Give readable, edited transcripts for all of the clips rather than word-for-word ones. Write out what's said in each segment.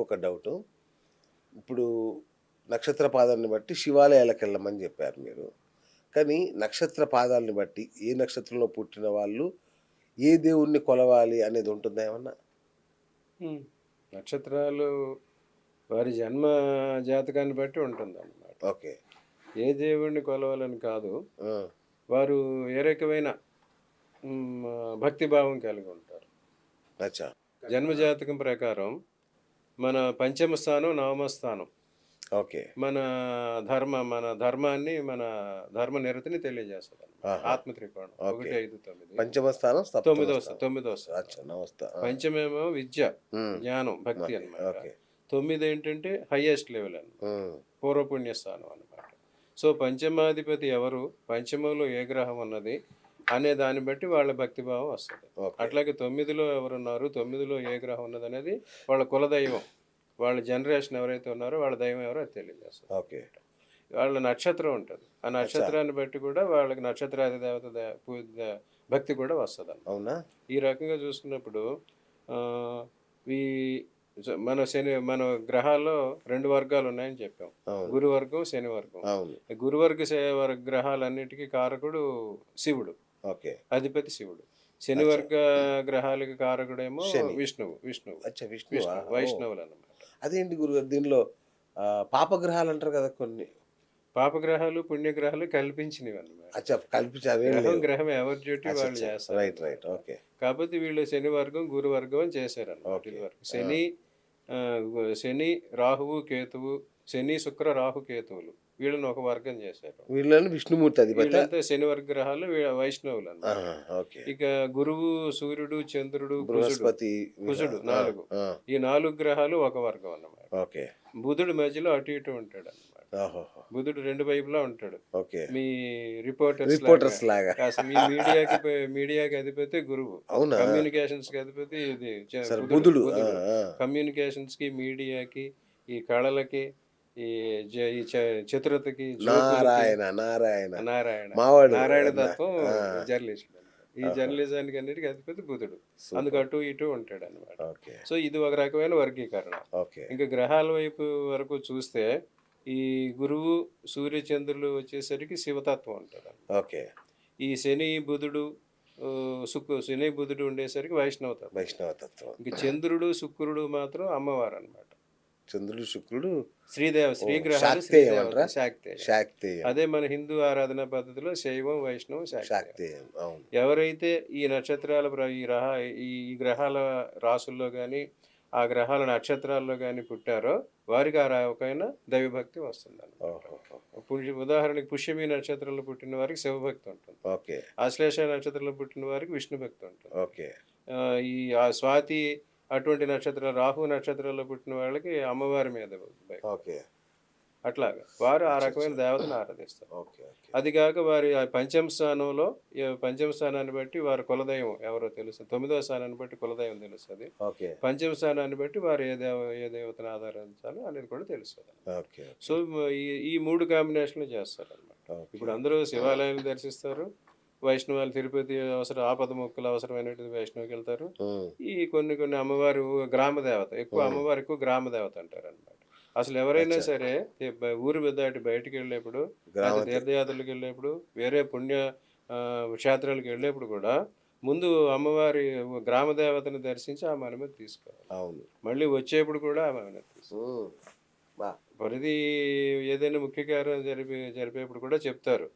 ఇంకొక డౌటు. ఇప్పుడు నక్షత్ర పాదాన్ని బట్టి శివాలయాలకు వెళ్ళమని చెప్పారు మీరు. కానీ నక్షత్ర పాదాలని బట్టి ఏ నక్షత్రంలో పుట్టిన వాళ్ళు ఏ దేవుణ్ణి కొలవాలి అనేది ఉంటుందా ఏమన్నా? ఉమ్. నక్షత్రాలు వారి జన్మ జాతకాన్ని బట్టి ఉంటుందన్నమాట. ఓకే. ఏ దేవుణ్ణి కొలవాలని కాదు, ఆ, వారు ఏ రకమైన భక్తిభావం కలిగి ఉంటారు. అచ్చా. జన్మ జాతకం ప్రకారం మన పంచమ స్థానం, నవమ స్థానం ఓకే. మన ధర్మాన్ని, మన ధర్మ నిరతిని తెలియజేస్తుంది అన్నమాట. ఆహా. ఆత్మ త్రికోణం ఓకే. 1, 5, 9. పంచమ స్థానం, సప్తమ తొమ్మిదవ స్థానం. తొమ్మిదవ స్థానం. అచ్చా, నమస్తే. పంచమేమో విద్య, ఉమ్, జ్ఞానం, భక్తి ఓకే. అన్నమాట. ఓకే. 9 ఏంటంటే హైయెస్ట్ లెవెల్ అన్నమాట, ఉమ్, పూర్వపుణ్య స్థానం అన్నమాట. సో పంచమాధిపతి ఎవరు, పంచమంలో ఏ గ్రహం ఉన్నది అనే దాన్ని బట్టి వాళ్ళ భక్తిభావం వస్తుంది. ఓకే. అట్లాగే 9లో ఎవరున్నారు, 9లో ఏ గ్రహం ఉన్నది అనేది వాళ్ళ కులదైవం, వాళ్ళ జనరేషన్ ఎవరైతే ఉన్నారో వాళ్ళ దైవం ఎవరో అది తెలియజేస్తుంది. ఓకే. వాళ్ళ నక్షత్రం ఉంటుంది, ఆ నక్షత్రాన్ని బట్టి కూడా వాళ్ళకి నక్షత్రాది దేవత భక్తి కూడా వస్తుంది అన్నమాట. అవునా? ఈ రకంగా చూసుకున్నప్పుడు ఆ, ఈ మన గ్రహాల్లో 2 వర్గాలు ఉన్నాయని చెప్పాం. అవును. గురువర్గం, శని వర్గం. అవును. గురువర్గ గ్రహాలన్నిటికీ కారకుడు శివుడు, ఓకే. అధిపతి శివుడు. శని వర్గ గ్రహాలకి కారకుడేమో శని. విష్ణువు. అచ్చా, విష్ణువా? ఓ. వైష్ణవులు అన్నమాట. అదేంటి గురుగారు దీనిలో పాపగ్రహాలు అంటారు కదా కొన్ని? పాపగ్రహాలు, పుణ్యగ్రహాలు కల్పించినవి అన్నమాట. అచ్చా, కల్పించారు. గ్రహం ఎవరి డ్యూటీ వాళ్ళు చేస్తారు. Right, right. ఓకే. కాకపోతే వీళ్ళు శని వర్గం, గురు వర్గం అని చేశారన్నమాట. ఓకే. ఇదివరకు శని, రాహువు, కేతువు, శని, శుక్ర, రాహు, కేతువులు వీళ్ళని ఒక వర్గం చేశారు. వీళ్ళని విష్ణుమూర్తి అధిపతి. వీళ్ళంతా శని వర్గ గ్రహాలు, వైష్ణవులు అన్నమాట. ఆహా, ఓకే. ఇక గురువు, సూర్యుడు, చంద్రుడు, బృహస్పతి, కుజుడు 4. ఆ, ఈ 4 గ్రహాలు ఒక వర్గం అన్నమాట. ఓకే. బుధుడు మధ్యలో అటు ఇటు ఉంటాడు అన్నమాట. ఓహో, బుధుడు 2 వైపులా ఉంటాడు. ఓకే. మీ రిపోర్టర్స్ రిపోర్టర్స్ లాగా. కాస్త మీ మీడియాకి అధిపతి గురువు, అవునా? కమ్యూనికేషన్స్ కి అధిపతి ఇది సరే, బుధుడు. కమ్యూనికేషన్స్ కి, మీడియాకి, ఈ కళలకి, ఈ చతురతకి, నారాయణ నారాయణ నారాయణ మావాడు. నారాయణ తత్వం ఆ. జర్నలిస్ట్. ఈ జర్నలిజానికి అన్నిటికీ అధిపతి బుధుడు. అందుకు అటు ఇటు ఉంటాడు అనమాట. ఓకే. సో ఇది ఒక రకమైన వర్గీకరణ. ఓకే. ఇంకా గ్రహాల వైపు వరకు చూస్తే ఈ గురువు, సూర్య, చంద్రులు వచ్చేసరికి శివతత్వం ఉంటాడు. ఓకే. ఈ శని, బుధుడు, శని, బుధుడు ఉండేసరికి వైష్ణవతత్వం. వైష్ణవతత్వం. ఇంక చంద్రుడు, శుక్రుడు మాత్రం అమ్మవారు అనమాట. చంద్రుడు, శుక్రుడు శ్రీగ్రహాలు, శాక్తేయం. శాక్తేయం. అదే మన హిందూ ఆరాధన పద్ధతిలో శైవం, వైష్ణవం, శాక్తేయం. శాక్తేయం. అవును. ఎవరైతే ఈ నక్షత్రాల ఈ గ్రహాల రాసుల్లో కానీ, ఆ గ్రహాల నక్షత్రాల్లో కానీ పుట్టారో వారికి ఆ రకమైన దైవభక్తి వస్తుంది. ఉదాహరణకి పుష్యమి నక్షత్రంలో పుట్టిన వారికి శివభక్తి ఉంటుంది. ఓకే. ఆశ్లేష నక్షత్రంలో పుట్టిన వారికి విష్ణు భక్తి ఉంటుంది. ఓకే. ఈ స్వాతి అటువంటి నక్షత్రాలు, రాహు నక్షత్రాల్లో పుట్టిన వాళ్ళకి అమ్మవారి మీద భక్తి. ఓకే. అట్లాగా వారు ఆ రకమైన దేవతను ఆరాధిస్తారు. ఓకే. అది కాక వారి పంచమ స్థానంలో, పంచమ స్థానాన్ని బట్టి వారి కులదైవం ఎవరో తెలుస్తుంది. 9వ స్థానాన్ని బట్టి కులదైవం తెలుస్తుంది. ఓకే. పంచమ స్థానాన్ని బట్టి వారు ఏ దేవతను ఆరాధించాలో అనేది కూడా తెలుస్తుంది. ఓకే. సో ఈ 3 కాంబినేషన్లు చేస్తారు అనమాట. ఇప్పుడు అందరూ శివాలయాన్ని దర్శిస్తారు, వైష్ణవాలు తిరుపతి ఆపద మొక్కులు అవసరమైనటువంటి వైష్ణవికి వెళ్తారు. ఈ కొన్ని అమ్మవారు గ్రామ దేవత, అమ్మవారు ఎక్కువ గ్రామ దేవత అంటారు అనమాట. అసలు ఎవరైనా సరే ఊరు దాటి బయటికి వెళ్ళేప్పుడు, తీర్థయాత్రలకు వెళ్ళేప్పుడు, వేరే పుణ్య క్షేత్రాలకు వెళ్ళేప్పుడు కూడా ముందు అమ్మవారి గ్రామ దేవతను దర్శించి ఆమె అనుమతి తీసుకోవాలి. అవును. మళ్ళీ వచ్చేప్పుడు కూడా ఆమె అనుమతి తీసుకోవాలి. ప్రతి ఏదైనా ముఖ్య కార్యం జరిపేప్పుడు కూడా చెప్తారు,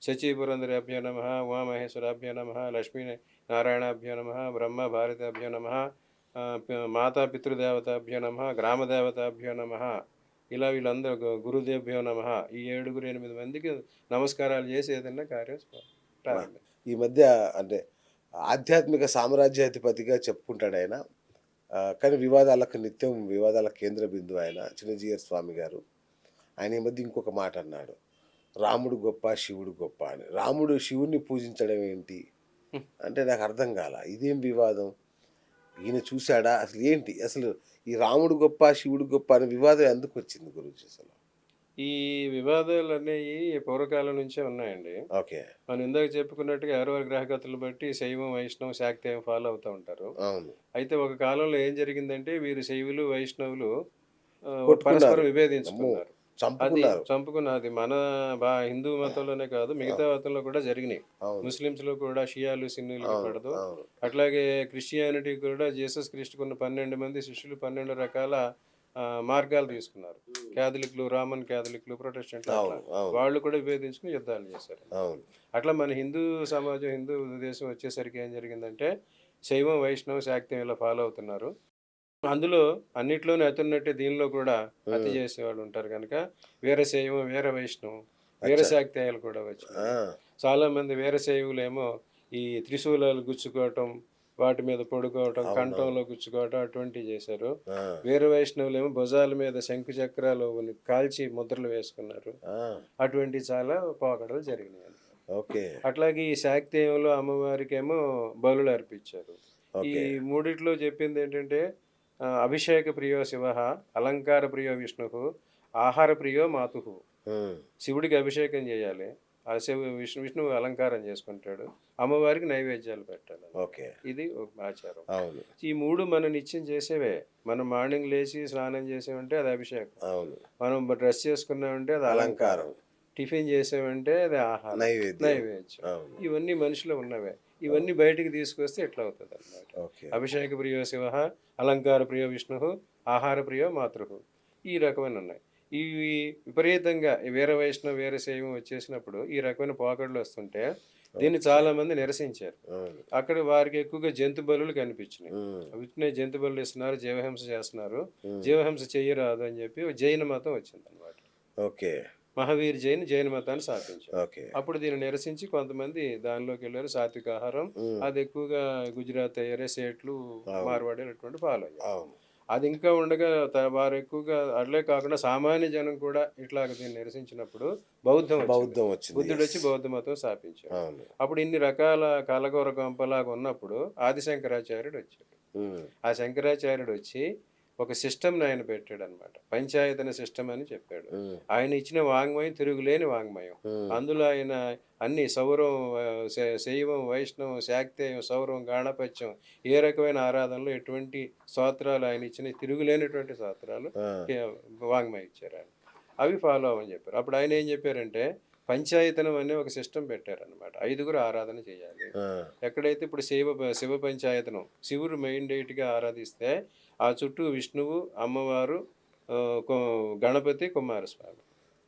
శచీపురంధరాభ్యో నమః, ఉమామహేశ్వరాభ్యో నమః, లక్ష్మీ నారాయణాభ్యో నమః, బ్రహ్మ భారతాభ్యో నమః, మాతా పితృదేవతాభ్యో నమః, గ్రామదేవతాభ్యో నమః, ఇలా వీళ్ళందరూ గురుదేభ్యో నమః, ఈ 7-8 మందికి నమస్కారాలు చేసి ఏదైనా కార్యం ప్రారంభం. ఈ మధ్య అంటే ఆధ్యాత్మిక సామ్రాజ్యాధిపతిగా చెప్పుకుంటాడు ఆయన. కానీ నిత్యం వివాదాల కేంద్ర బిందువు ఆయన చిన్నజీయర్ స్వామి గారు. ఆయన ఈ మధ్య ఇంకొక మాట అన్నాడు, రాముడు గొప్ప, శివుడు గొప్ప అని. రాముడు శివుణ్ణి పూజించడం ఏంటి అంటే నాకు అర్థం కాల. ఇదేం వివాదం? ఈయన చూశాడా అసలు? ఏంటి అసలు ఈ రాముడు గొప్ప, శివుడు గొప్ప అనే వివాదం ఎందుకు వచ్చింది గురించి? అసలు ఈ వివాదాలు అనేవి పూర్వకాలం నుంచే ఉన్నాయండి. ఓకే. మనం ఇందాక చెప్పుకున్నట్టుగా ఎవరెవరి గ్రహగతులు బట్టి శైవం, వైష్ణవం, శాక్తేయం ఫాలో అవుతూ ఉంటారు. అవును. అయితే ఒక కాలంలో ఏం జరిగిందంటే వీరు శైవులు, వైష్ణవులు కొట్టుకున్నారు. పరస్పరం అమ్మో! విభేదించుకున్నారు. అది చంపుకున్నారు. చంపుకున్నది మన హిందూ మతంలోనే కాదు మిగతా మతంలో కూడా జరిగినాయి. అవును. ముస్లిమ్స్‌లో కూడా షియాలు, సున్నీలకి అవును. పడదు. అవును. అట్లాగే క్రిస్టియానిటీ కూడా జీసస్ క్రీస్తుకున్న 12 మంది శిష్యులు 12 రకాల మార్గాలు తీసుకున్నారు. క్యాథలిక్‌లు, రోమన్ క్యాథలిక్‌లు, ప్రొటెస్టెంట్లు అట్లా. అవును. అవును. వాళ్ళు కూడా విభేదించుకొని యుద్ధాలు చేశారు. అవును. అట్లా మన హిందూ సమాజం, హిందూ దేశం వచ్చేసరికి ఏం జరిగిందంటే శైవం, వైష్ణవం, శాక్తేయం ఇలా ఫాలో అవుతున్నారు. అందులో అన్నిట్లోనే అతున్నట్టే దీనిలో కూడా అతి హ్మ్. చేసేవాళ్ళు ఉంటారు కనుక వీరశైవం, వీర వైష్ణవం, వీర అచ్చా! శాక్తేయాలు కూడా వచ్చినాయి. ఆ! చాలామంది వీరశైవులేమో ఈ త్రిశూలాలు గుచ్చుకోవటం, వాటి మీద పడుకోవటం, అవునవును. కంఠంలో గుచ్చుకోవటం అటువంటివి చేశారు. ఆ! వీర వైష్ణవులేమో భుజాల మీద శంకు చక్రాలు కాల్చి ముద్రలు వేసుకున్నారు. ఆ! అటువంటి చాలా పోకడలు జరిగినాయి. ఓకే. అట్లాగే ఈ శాక్తేయంలో అమ్మవారికేమో బలులు అర్పించారు. ఈ ఓకే. మూడిట్లో చెప్పిందేంటంటే అభిషేక ప్రియో శివః, అలంకార ప్రియో విష్ణుః, ఆహార ప్రియో మాతుః. హ్మ్. శివుడికి అభిషేకం చేయాలి. ఆ విష్ణువు అలంకారం చేసుకుంటాడు. అమ్మవారికి నైవేద్యాలు పెట్టాలి. ఓకే. ఇది ఒక ఆచారం. అవును. ఈ 3 మనం నిత్యం చేసేవే. మనం మార్నింగ్ లేచి స్నానం చేసామంటే అది అభిషేకం. అవును. మనం డ్రెస్ చేసుకున్నామంటే అది అలంకారం. అలంకారం. టిఫిన్ చేసామంటే అది ఆహారం. నైవేద్యం. నైవేద్యం. అవును. ఇవన్నీ మనిషిలో ఉన్నవే. అవును. ఇవన్నీ బయటికి తీసుకొస్తే ఎట్లా అవుతదన్నమాట. ఓకే. అభిషేక ప్రియో శివః, అలంకార ప్రియో విష్ణుః, ఆహార ప్రియో మాతృః. ఈ రకమైన ఉన్నాయి. ఇవి విపరీతంగా ఈ వీర వైష్ణవ, వీరశైవం వచ్చేసినప్పుడు ఈ రకమైన పోకడలు వస్తుంటే దీన్ని ఓకే. చాలామంది నిరసించారు. అవును. అక్కడ వారికి ఎక్కువగా జంతు బలులు కనిపించినాయి. హ్మ్. వీటినే జంతు బలులు ఇస్తున్నారు, జీవహింస చేస్తున్నారు. హ్మ్. జీవహింస చెయ్యరాదు అని చెప్పి జైన మతం వచ్చిందనమాట. ఓకే. మహావీర్ జైన మతాన్ని స్థాపించారు. ఓకే. అప్పుడు దీన్ని నిరసించి కొంతమంది దానిలోకి వెళ్ళారు. సాత్విక ఆహారం హ్మ్. అది ఎక్కువగా గుజరాత్ అయ్యారే సేట్లు, అవును. మార్వాడీలు అటువంటి ఫాలో అయ్యారు. అవును. అది ఇంకా ఉండగా వారు ఎక్కువగా అట్లే కాకుండా సామాన్య జనం కూడా ఇట్లాగ దీన్ని నిరసించినప్పుడు బౌద్ధం వచ్చింది. బౌద్ధం వచ్చింది. బుద్ధుడు వచ్చి యెస్. బౌద్ధ మతం స్థాపించాడు. అవును. అప్పుడు ఇన్ని రకాల కలగూర గంపలాగా ఉన్నప్పుడు ఆదిశంకరాచార్యుడు వచ్చాడు. హ్మ్. ఆ శంకరాచార్యుడు వచ్చి ఒక సిస్టమ్ని ఆయన పెట్టాడు అనమాట. పంచాయతన సిస్టమ్ అని చెప్పాడు. హ్మ్. ఆయన ఇచ్చిన వాంగ్మయం తిరుగులేని వాంగ్మయం. హ్మ్. అందులో ఆయన అన్ని సౌరం, శైవం, వైష్ణవం, శాక్తేయం, సౌరం, గాణపత్యం ఏ రకమైన ఆరాధనలు ఎటువంటి స్తోత్రాలు ఆయన ఇచ్చిన తిరుగులేనటువంటి స్తోత్రాలు ఆ! వాంగ్మయం ఇచ్చారు ఆయన. అవి ఫాలో అవ్వమని చెప్పారు. అప్పుడు ఆయన ఏం చెప్పారంటే పంచాయతనం అనే ఒక సిస్టమ్ పెట్టారనమాట. 5గురు ఆరాధన చేయాలి. ఆ! ఎక్కడైతే ఇప్పుడు శివ పంచాయతనం శివుడు మెయిన్ డైట్గా ఆరాధిస్తే ఆ చుట్టూ విష్ణువు, అమ్మవారు, గణపతి, కుమారస్వామి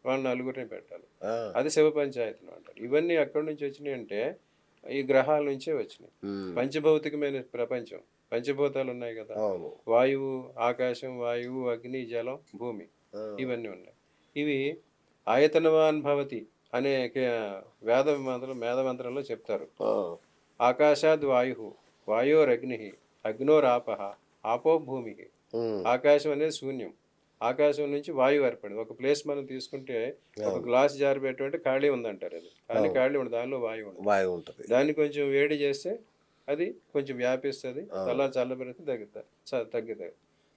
వాళ్ళ నలుగురిని పెట్టాలి. ఆ! అది శివ పంచాయతనం అంటారు. ఇవన్నీ ఎక్కడి నుంచి వచ్చినాయి అంటే ఈ గ్రహాల నుంచే వచ్చినాయి. హ్మ్. పంచభౌతికమైన ప్రపంచం, పంచభూతాలు ఉన్నాయి కదా, అవును. వాయువు, ఆకాశం, వాయువు, అగ్ని, జలం, భూమి, ఆ! ఇవన్నీ ఉన్నాయి. ఇవి ఆయతనవాన్ భవతి అనే వేద మంత్రంలో చెప్తారు. ఆ! ఆకాశాద్ వాయు, వాయోరగ్ని, అగ్నోరాపః, ఆపో భూమి. హ్మ్. ఆకాశం అనేది శూన్యం. ఆకాశం నుంచి వాయువు ఏర్పడింది. ఒక ప్లేస్ మనం తీసుకుంటే ఒక అవును. గ్లాస్ జార్ పెట్టమంటే ఖాళీ ఉందంటారు అది. కానీ అవును. ఖాళీ ఉండదు. దానిలో వాయువు ఉంటుంది. వాయువు ఉంటది. దాన్ని కొంచెం వేడి చేస్తే అది కొంచెం వ్యాపిస్తుంది. అవును. చల్లబెడితే తగ్గుతుంది.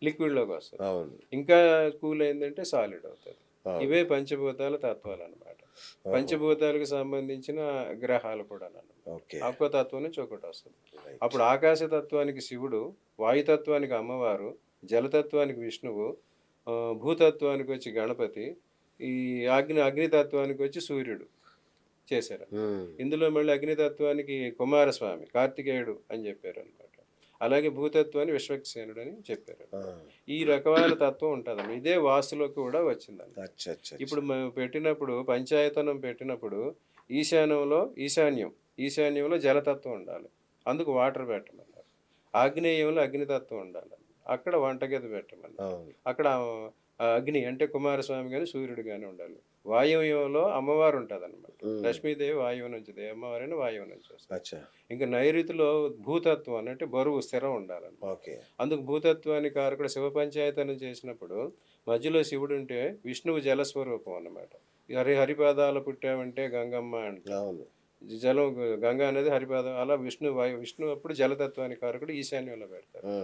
లిక్విడ్లోకి వస్తుంది. అవును. ఇంకా కూల్ అయిందంటే సాలిడ్ అవుతుంది. అవును. ఇవే పంచభూతాల తత్వాలు అన్నమాట. ఓహో! పంచభూతాలకు సంబంధించిన గ్రహాలు కూడా ఓకే. ఆక్వతత్వం నుంచి ఒకటి వస్తుంది. రైట్. అప్పుడు ఆకాశతత్వానికి శివుడు, వాయుతత్వానికి అమ్మవారు, జలతత్వానికి విష్ణువు, భూతత్వానికి వచ్చి గణపతి, ఈ అగ్నితత్వానికి వచ్చి సూర్యుడు చేశారు. హ్మ్. ఇందులో మళ్ళీ అగ్నితత్వానికి కుమారస్వామి, కార్తికేయుడు అని చెప్పారు అనమాట. అలాగే భూతత్వాన్ని విశ్వక్సేనుడు అని చెప్పారు. ఆ! ఈ రకమైన తత్వం ఉంటుందన్నమాట. ఇదే వాస్తులో కూడా వచ్చిందండి. అచ్చా! అచ్చా! ఇప్పుడు మేము పెట్టినప్పుడు పంచాయతనం పెట్టినప్పుడు ఈశాన్యంలో జలతత్వం ఉండాలి. అందుకు వాటర్ పెట్టమన్నారు. ఆగ్నేయంలో అగ్నితత్వం ఉండాలి. అక్కడ వంటగది పెట్టమన్నారు. అవును. అక్కడ అగ్ని అంటే కుమారస్వామి కానీ సూర్యుడు కానీ ఉండాలి. వాయువ్యంలో అమ్మవారు ఉంటుందన్నమాట. హ్మ్. లక్ష్మీదేవి వాయువు నుంచి, అమ్మవారిని వాయువు నుంచి వస్తుంది. అచ్చా! ఇంకా నైరుతిలో భూతత్వం అంటే బరువు స్థిరం ఉండాలన్నమాట. ఓకే. అందుకు భూతత్వానికి కారకుడు శివ పంచాయతనం చేసినప్పుడు మధ్యలో శివుడు ఉంటే విష్ణువు జలస్వరూపం అన్నమాట. హరిపాదాలు పుట్టావంటే గంగమ్మ అంటారు. అవును. జలం గంగ అనేది హరిపాదం. అలా విష్ణు అప్పుడు జలతత్వానికి కారకుడు ఈశాన్యంలో పెడతారు. ఆ!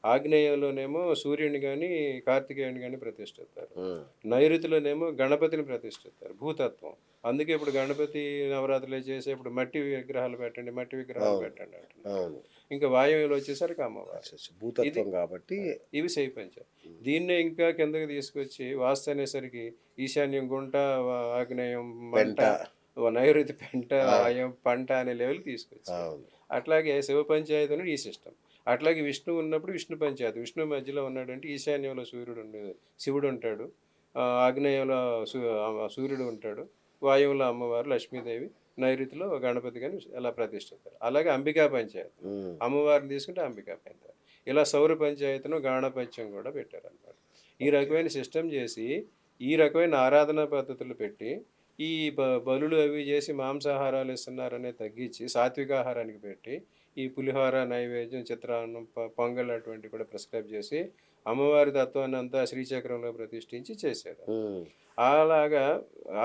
ఆగ్నేయంలోనేమో సూర్యుని కానీ కార్తికేయుని కానీ ప్రతిష్ఠిస్తారు. ఉమ్, నైరుతిలోనేమో గణపతిని ప్రతిష్ఠిస్తారు, భూతత్వం. అందుకే ఇప్పుడు గణపతి నవరాత్రులు చేసేప్పుడు మట్టి విగ్రహాలు పెట్టండి, మట్టి విగ్రహాలు పెట్టండి అంటున్నారు. అవును. ఇంకా వాయువులు వచ్చేసరికి అమ్మవారు. భూతత్వం కాబట్టి ఇవి శైపంచం. దీన్నే ఇంకా కిందకి తీసుకొచ్చి వాస్తు అనేసరికి ఈశాన్యం గుంట, ఆగ్నేయం మంట, నైరుతి పెంట, వాయం పంట అనే లెవెల్ తీసుకొచ్చారు. అవును. అట్లాగే శివ పంచాయతీ అనేది ఈ సిస్టమ్. అట్లాగే విష్ణువు ఉన్నప్పుడు విష్ణు పంచాయతీ. విష్ణువు మధ్యలో ఉన్నాడంటే ఈశాన్యంలో సూర్యుడు ఉండేది, శివుడు ఉంటాడు. ఆగ్నేయంలో సూర్యుడు ఉంటాడు. వాయువులో అమ్మవారు లక్ష్మీదేవి, నైరుతిలో గణపతి కానీ అలా ప్రతిష్ఠిస్తారు. అలాగే అంబికా పంచాయతీ, ఉమ్, అమ్మవారిని తీసుకుంటే అంబికా పంచాయతీ. ఇలా సౌర పంచాయతీను గాణపత్యం కూడా పెట్టారన్నమాట. ఈ రకమైన సిస్టమ్ చేసి ఈ రకమైన ఆరాధనా పద్ధతులు పెట్టి ఈ బలులు అవి చేసి మాంసాహారాలు ఇస్తున్నారనే తగ్గించి సాత్వికాహారానికి పెట్టి ఈ పులిహోర నైవేద్యం, చిత్రాన్నం, పొంగల్ అటువంటివి కూడా ప్రిస్క్రైబ్ చేసి అమ్మవారి తత్వాన్ని అంతా శ్రీచక్రంలో ప్రతిష్ఠించి చేశారు. ఉమ్, అలాగా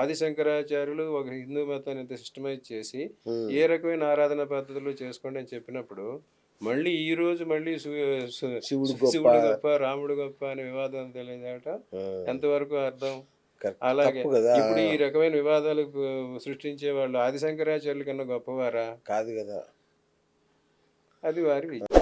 ఆదిశంకరాచార్యులు ఒక హిందూ మతాన్ని ఇంత సిస్టమైజ్ చేసి ఉమ్, ఏ రకమైన ఆరాధన పద్ధతులు చేసుకోండి అని చెప్పినప్పుడు మళ్ళీ ఈ రోజు మళ్ళీ శివుడు శివుడు గొప్ప, రాముడు గొప్ప అనే వివాదం తెలియజేట ఎంతవరకు అర్థం? అలాగే తప్పు కదా. ఇప్పుడు ఈ రకమైన వివాదాలు సృష్టించే వాళ్ళు ఆదిశంకరాచార్యుల కన్నా గొప్పవారా? కాదు కదా. అది వారి విజయం.